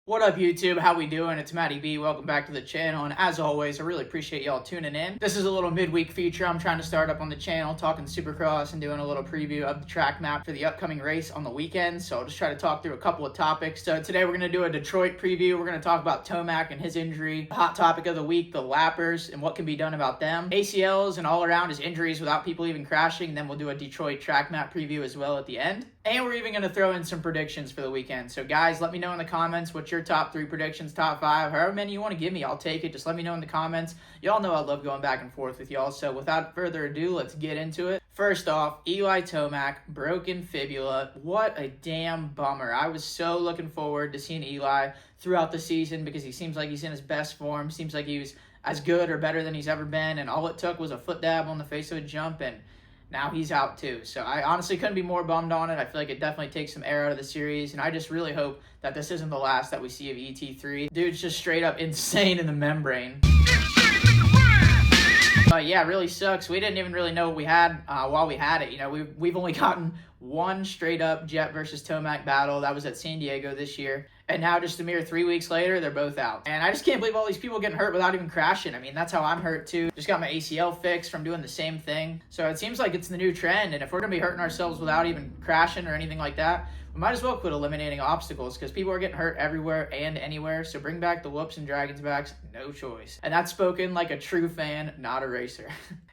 What up, YouTube? How we doing? It's Matty B. Welcome back to the channel, and as always, I really appreciate y'all tuning in. This is a little midweek feature I'm trying to start up on the channel, talking Supercross and doing a little preview of the track map for the upcoming race on the weekend, so I'll just try to talk through a couple of topics. So today we're going to do a Detroit preview. We're going to talk about Tomac and his injury, hot topic of the week, the lappers, and what can be done about them, ACLs, and all around his injuries without people even crashing. And then we'll do a Detroit track map preview as well at the end. And we're even going to throw in some predictions for the weekend. So guys, let me know in the comments what's your top 3 predictions, top 5, however many you want to give me, I'll take it. Just let me know in the comments. Y'all know I love going back and forth with y'all. So without further ado, let's get into it. First off, Eli Tomac, broken fibula. What a damn bummer. I was so looking forward to seeing Eli throughout the season because he seems like he's in his best form. Seems like he was as good or better than he's ever been. And all it took was a foot dab on the face of a jump, and now he's out too. So I honestly couldn't be more bummed on it. I feel like it definitely takes some air out of the series, and I just really hope that this isn't the last that we see of ET3. Dude's just straight up insane in the membrane. Yeah, it really sucks. We didn't even really know what we had while we had it. You know, we've only gotten one straight up Jet versus Tomac battle. That was at San Diego this year. And now just a mere 3 weeks later, they're both out. And I just can't believe all these people getting hurt without even crashing. I mean, that's how I'm hurt too. Just got my ACL fixed from doing the same thing. So it seems like it's the new trend. And if we're going to be hurting ourselves without even crashing or anything like that, we might as well quit eliminating obstacles because people are getting hurt everywhere and anywhere. So bring back the whoops and dragons backs, no choice. And that's spoken like a true fan, not a racer.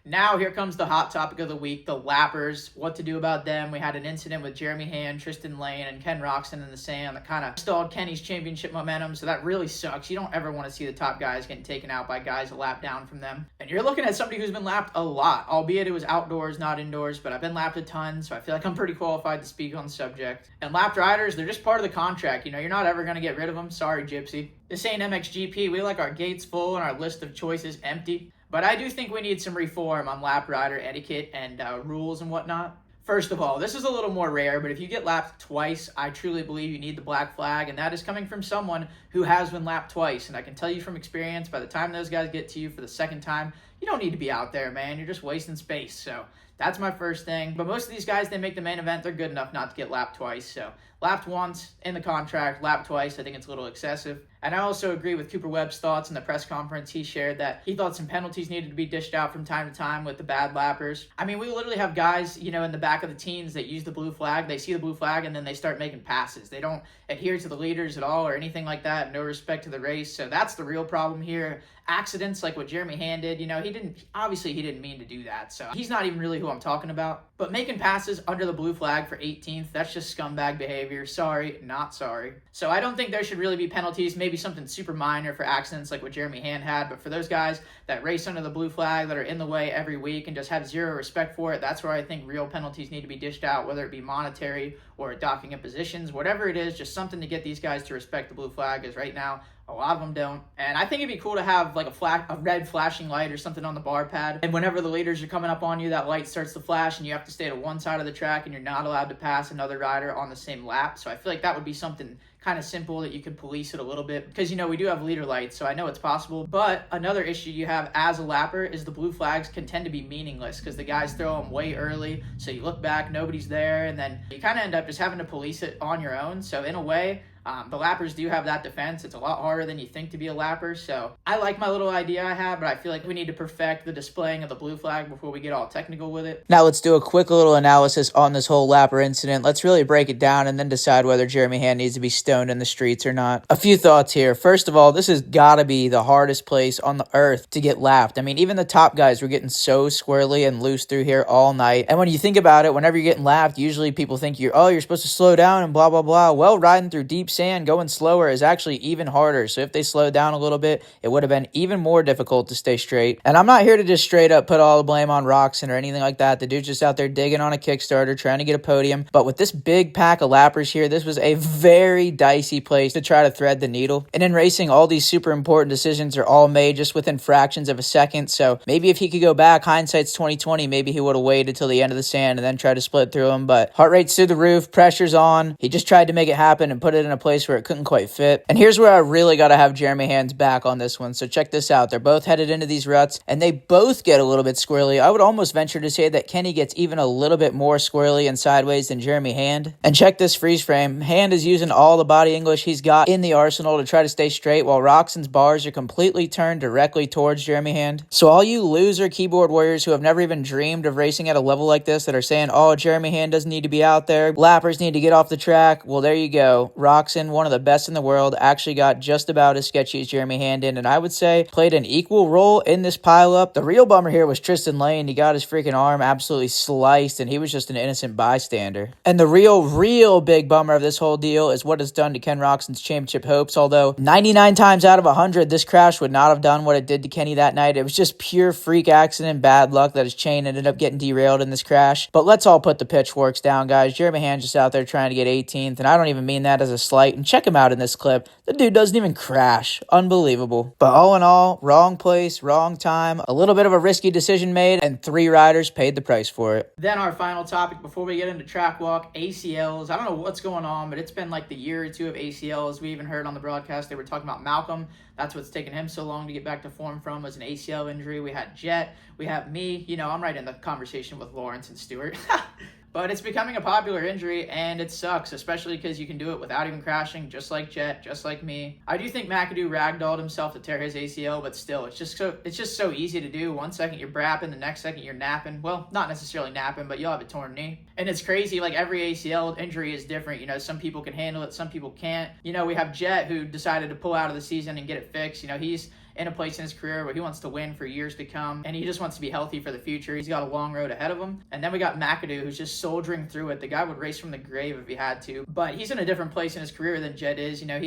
Now here comes the hot topic of the week, the lappers, what to do about them. We had an incident with Jeremy Hand, Tristan Lane, and Ken Roxon in the sand that kind of stalled Kenny's championship momentum, so that really sucks. You don't ever want to see the top guys getting taken out by guys a lap down from them. And you're looking at somebody who's been lapped a lot, albeit it was outdoors, not indoors, but I've been lapped a ton, so I feel like I'm pretty qualified to speak on the subject. And lapped riders, they're just part of the contract. You know, you're not ever going to get rid of them. Sorry, Gypsy. This ain't MXGP. We like our gates full and our list of choices empty. But I do think we need some reform on lap rider etiquette and rules and whatnot. First of all, this is a little more rare, but if you get lapped twice, I truly believe you need the black flag, and that is coming from someone who has been lapped twice. And I can tell you from experience, by the time those guys get to you for the second time, you don't need to be out there, man. You're just wasting space. So that's my first thing. But most of these guys, they make the main event. They're good enough not to get lapped twice. So lapped once in the contract, lapped twice, I think it's a little excessive. And I also agree with Cooper Webb's thoughts in the press conference. He shared that he thought some penalties needed to be dished out from time to time with the bad lappers. I mean, we literally have guys, you know, in the back of the teams that use the blue flag. They see the blue flag and then they start making passes. They don't adhere to the leaders at all or anything like that. No respect to the race. So that's the real problem here. Accidents like what Jeremy Hand did, you know, he didn't mean to do that. So he's not even really who I'm talking about. But making passes under the blue flag for 18th, that's just scumbag behavior. Sorry, not sorry. So I don't think there should really be penalties. Maybe something super minor for accidents like what Jeremy Hand had. But for those guys that race under the blue flag, that are in the way every week and just have zero respect for it, that's where I think real penalties need to be dished out, whether it be monetary or docking of positions, whatever it is, just something to get these guys to respect the blue flag, because right now a lot of them don't. And I think it'd be cool to have like a red flashing light or something on the bar pad. And whenever the leaders are coming up on you, that light starts to flash and you have to stay to one side of the track and you're not allowed to pass another rider on the same lap. So I feel like that would be something kind of simple that you could police it a little bit, because, you know, we do have leader lights, so I know it's possible. But another issue you have as a lapper is the blue flags can tend to be meaningless because the guys throw them way early. So you look back, nobody's there, and then you kind of end up just having to police it on your own. So in a way, the lappers do have that defense. It's a lot harder than you think to be a lapper. So I like my little idea I have, but I feel like we need to perfect the displaying of the blue flag before we get all technical with it. Now let's do a quick little analysis on this whole lapper incident. Let's really break it down and then decide whether Jeremy Hand needs to be stoned in the streets or not. A few thoughts here. First of all, this has got to be the hardest place on the earth to get lapped. I mean, even the top guys were getting so squirrely and loose through here all night. And when you think about it, whenever you're getting lapped, usually people think you're supposed to slow down and blah, blah, blah. Well, riding through deep sand, going slower is actually even harder. So if they slowed down a little bit, it would have been even more difficult to stay straight. And I'm not here to just straight up put all the blame on Roxon or anything like that. The dude's just out there digging on a Kickstarter, trying to get a podium. But with this big pack of lappers here, this was a very dicey place to try to thread the needle. And in racing, all these super important decisions are all made just within fractions of a second. So maybe if he could go back, hindsight's 2020, maybe he would have waited till the end of the sand and then tried to split through him. But heart rate's through the roof, pressure's on. He just tried to make it happen and put it in a place where it couldn't quite fit. And here's where I really got to have Jeremy Hand's back on this one. So check this out. They're both headed into these ruts and they both get a little bit squirrely. I would almost venture to say that Kenny gets even a little bit more squirrely and sideways than Jeremy Hand. And check this freeze frame. Hand is using all the body English he's got in the arsenal to try to stay straight, while Roxon's bars are completely turned directly towards Jeremy Hand. So all you loser keyboard warriors who have never even dreamed of racing at a level like this that are saying, oh, Jeremy Hand doesn't need to be out there, lappers need to get off the track, well, there you go. Roxon, one of the best in the world, actually got just about as sketchy as Jeremy Hand in, and I would say played an equal role in this pileup. The real bummer here was Tristan Lane. He got his freaking arm absolutely sliced, and he was just an innocent bystander. And the real big bummer of this whole deal is what it's done to Ken Roxon's championship hopes, although 99 times out of 100, this crash would not have done what it did to Kenny that night. It was just pure freak accident, bad luck that his chain ended up getting derailed in this crash. But let's all put the pitchforks down, guys. Jeremy Hand's just out there trying to get 18th, and I don't even mean that as a slight. And check him out in this clip. The dude doesn't even crash. Unbelievable. But all in all, wrong place, wrong time, a little bit of a risky decision made, and 3 riders paid the price for it. Then our final topic before we get into track walk, ACLs. I don't know what's going on, but it's been like the year or two of ACLs. We even heard on the broadcast they were talking about Malcolm. That's what's taken him so long to get back to form from, was an ACL injury. We had Jet. We have me. You know, I'm right in the conversation with Lawrence and Stewart. But it's becoming a popular injury, and it sucks, especially because you can do it without even crashing, just like Jet, just like me. I do think McAdoo ragdolled himself to tear his ACL, but still, it's just so easy to do. One second you're brapping, the next second you're napping. Well, not necessarily napping, but you'll have a torn knee. And it's crazy, like every ACL injury is different. You know, some people can handle it, some people can't. You know, we have Jet who decided to pull out of the season and get it fixed. You know, he's in a place in his career where he wants to win for years to come, and he just wants to be healthy for the future. He's got a long road ahead of him. And then we got McAdoo, who's just soldiering through it. The guy would race from the grave if he had to, but he's in a different place in his career than Jet is. You know,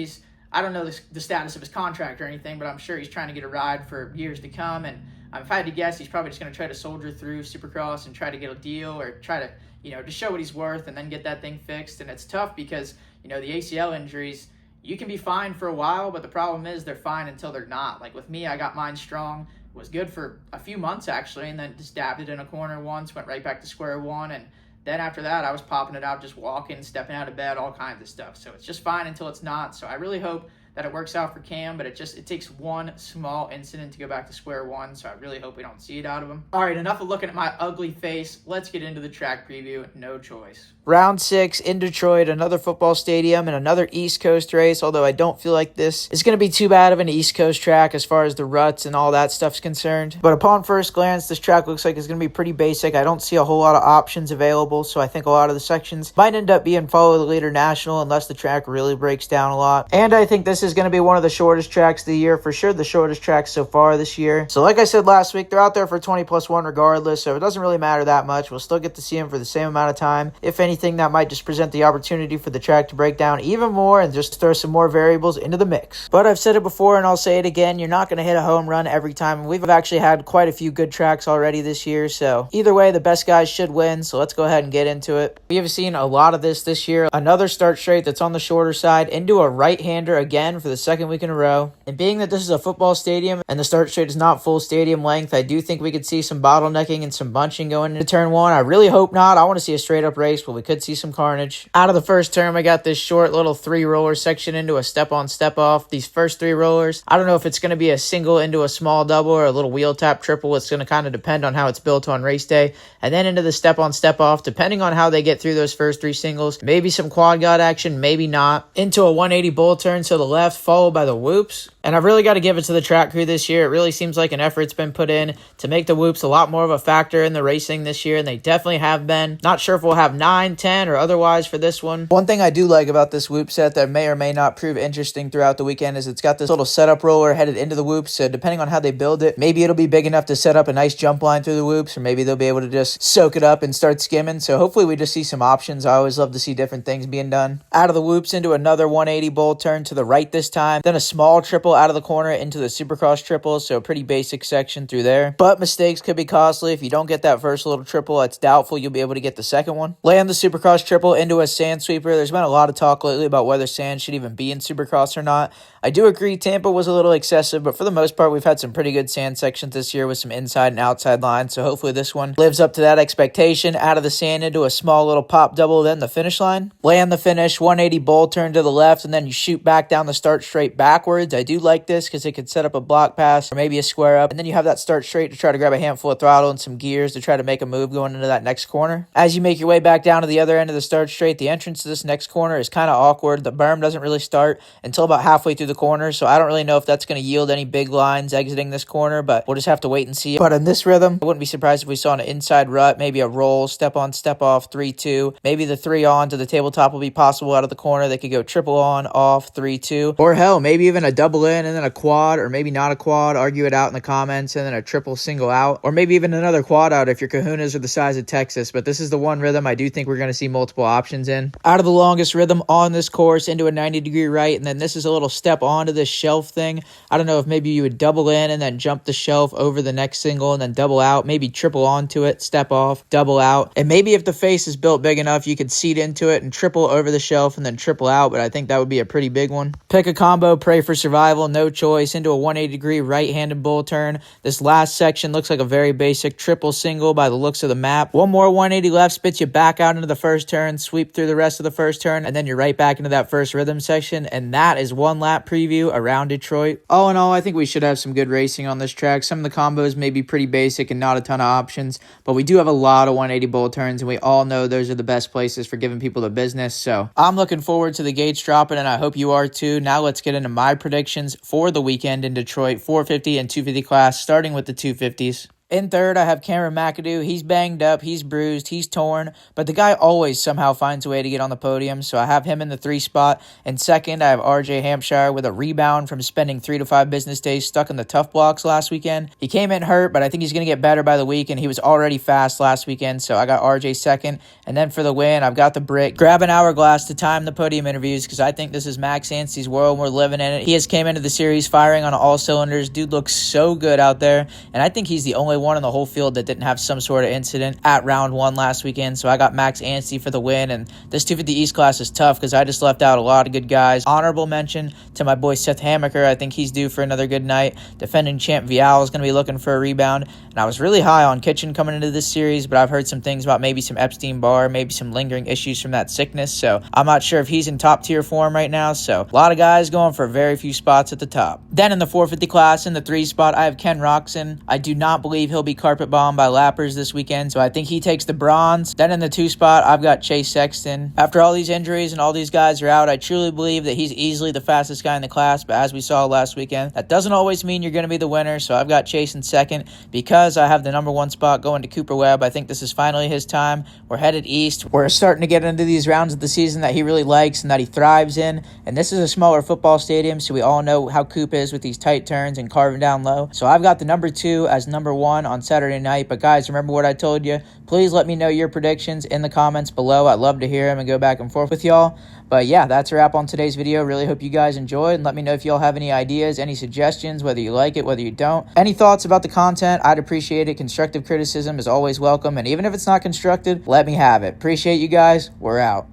I don't know the status of his contract or anything, but I'm sure he's trying to get a ride for years to come. And if I had to guess, he's probably just going to try to soldier through Supercross and try to get a deal, or try to, you know, just show what he's worth and then get that thing fixed. And it's tough because, you know, the ACL injuries, you can be fine for a while, but the problem is they're fine until they're not. Like with me, I got mine strong, was good for a few months actually, and then just dabbed it in a corner once, went right back to square one, and then after that, I was popping it out, just walking, stepping out of bed, all kinds of stuff. So it's just fine until it's not. So I really hope that it works out for Cam, but it takes one small incident to go back to square one, so I really hope we don't see it out of him. All right, enough of looking at my ugly face. Let's get into the track preview. No choice. Round 6 in Detroit, another football stadium and another East Coast race, although I don't feel like this is going to be too bad of an East Coast track as far as the ruts and all that stuff's concerned. But upon first glance, this track looks like it's going to be pretty basic. I don't see a whole lot of options available, so I think a lot of the sections might end up being follow the leader national unless the track really breaks down a lot. And I think this is going to be one of the shortest tracks of the year, for sure the shortest track so far this year. So like I said last week, they're out there for 20+1 regardless, so it doesn't really matter that much. We'll still get to see them for the same amount of time. If anything, that might just present the opportunity for the track to break down even more and just throw some more variables into the mix. But I've said it before and I'll say it again, you're not going to hit a home run every time. We've actually had quite a few good tracks already this year, so either way, the best guys should win, so let's go ahead and get into it. We have seen a lot of this year. Another start straight that's on the shorter side into a right-hander again for the second week in a row. And being that this is a football stadium and the start straight is not full stadium length, I do think we could see some bottlenecking and some bunching going into turn 1. I really hope not. I want to see a straight up race, but we could see some carnage. Out of the first turn, I got this short little 3-roller section into a step on step off. These first 3 rollers, I don't know if it's going to be a single into a small double or a little wheel tap triple. It's going to kind of depend on how it's built on race day. And then into the step on step off, depending on how they get through those first 3 singles, maybe some quad god action, maybe not. Into a 180 bull turn to the left, followed by the whoops. And I've really got to give it to the track crew this year. It really seems like an effort's been put in to make the whoops a lot more of a factor in the racing this year, and they definitely have been. Not sure if we'll have 9, 10, or otherwise for this one. One thing I do like about this whoop set that may or may not prove interesting throughout the weekend is it's got this little setup roller headed into the whoops, so depending on how they build it, maybe it'll be big enough to set up a nice jump line through the whoops, or maybe they'll be able to just soak it up and start skimming. So hopefully we just see some options. I always love to see different things being done. Out of the whoops into another 180 bull turn to the right this time, then a small triple out of the corner into the Supercross triple, so a pretty basic section through there. But mistakes could be costly. If you don't get that first little triple, it's doubtful you'll be able to get the second one. Land the Supercross triple into a sand sweeper. There's been a lot of talk lately about whether sand should even be in Supercross or not. I do agree Tampa was a little excessive, but for the most part, we've had some pretty good sand sections this year with some inside and outside lines, so hopefully this one lives up to that expectation. Out of the sand into a small little pop double, then the finish line. Land the finish, 180 bull turn to the left, and then you shoot back down the start straight backwards. I do like this because it could set up a block pass or maybe a square up, and then you have that start straight to try to grab a handful of throttle and some gears to try to make a move going into that next corner. As you make your way back down to the other end of the start straight, the entrance to this next corner is kind of awkward. The berm doesn't really start until about halfway through the corner, so I don't really know if that's going to yield any big lines exiting this corner, but we'll just have to wait and see. But in this rhythm, I wouldn't be surprised if we saw an inside rut, maybe a roll, step on, step off, 3-2. Maybe the 3 on to the tabletop will be possible out of the corner. They could go triple on, off, 3-2. Or hell, maybe even a double in and then a quad, or maybe not a quad. Argue it out in the comments, and then a triple single out. Or maybe even another quad out if your kahunas are the size of Texas. But this is the one rhythm I do think we're going to see multiple options in. Out of the longest rhythm on this course into a 90-degree right, and then this is a little step onto this shelf thing. I don't know if maybe you would double in and then jump the shelf over the next single and then double out, maybe triple onto it, step off, double out. And maybe if the face is built big enough, you could seat into it and triple over the shelf and then triple out, but I think that would be a pretty big one. Pick a combo, pray for survival, no choice, into a 180-degree right-handed bull turn. This last section looks like a very basic triple single by the looks of the map. One more 180 left spits you back out into the first turn, sweep through the rest of the first turn, and then you're right back into that first rhythm section, and that is one lap preview around Detroit. All in all, I think we should have some good racing on this track. Some of the combos may be pretty basic and not a ton of options, but we do have a lot of 180 bull turns, and we all know those are the best places for giving people the business. So I'm looking forward to the gates dropping, and I hope you are too. Now let's get into my predictions for the weekend in Detroit, 450 and 250 class, starting with the 250s. In third, I have Cameron McAdoo. He's banged up, he's bruised, he's torn, but the guy always somehow finds a way to get on the podium, so I have him in the 3 spot. In second, I have RJ Hampshire with a rebound from spending 3 to 5 business days stuck in the tough blocks last weekend. He came in hurt, but I think he's going to get better by the week, and he was already fast last weekend, so I got RJ second. And then for the win, I've got the brick. Grab an hourglass to time the podium interviews, because I think this is Max Anstey's world. We're living in it. He has came into the series firing on all cylinders. Dude looks so good out there, and I think he's the only one in the whole field that didn't have some sort of incident at round 1 last weekend. So I got Max Anstey for the win, and this 250 East class is tough because I just left out a lot of good guys. Honorable mention to my boy Seth Hamaker. I think he's due for another good night. Defending champ Vial is going to be looking for a rebound, and I was really high on Kitchen coming into this series, but I've heard some things about maybe some Epstein-Barr, maybe some lingering issues from that sickness, so I'm not sure if he's in top tier form right now. So a lot of guys going for very few spots at the top. Then in the 450 class, in the 3 spot, I have Ken Roxon. I do not believe he'll be carpet bombed by lappers this weekend, so I think he takes the bronze. Then in the 2 spot, I've got Chase Sexton. After all these injuries and all these guys are out, I truly believe that he's easily the fastest guy in the class, but as we saw last weekend, that doesn't always mean you're going to be the winner, so I've got Chase in second because I have the number 1 spot going to Cooper Webb. I think this is finally his time. We're headed east. We're starting to get into these rounds of the season that he really likes and that he thrives in, and this is a smaller football stadium, so we all know how Coop is with these tight turns and carving down low. So I've got the number 2 as number 1 on Saturday night. But guys, remember what I told you. Please let me know your predictions in the comments below. I'd love to hear them and go back and forth with y'all. But yeah, that's a wrap on today's video. Really hope you guys enjoyed, and let me know if y'all have any ideas, any suggestions, whether you like it, whether you don't. Any thoughts about the content, I'd appreciate it. Constructive criticism is always welcome, and even if it's not constructive, let me have it. Appreciate you guys. We're out.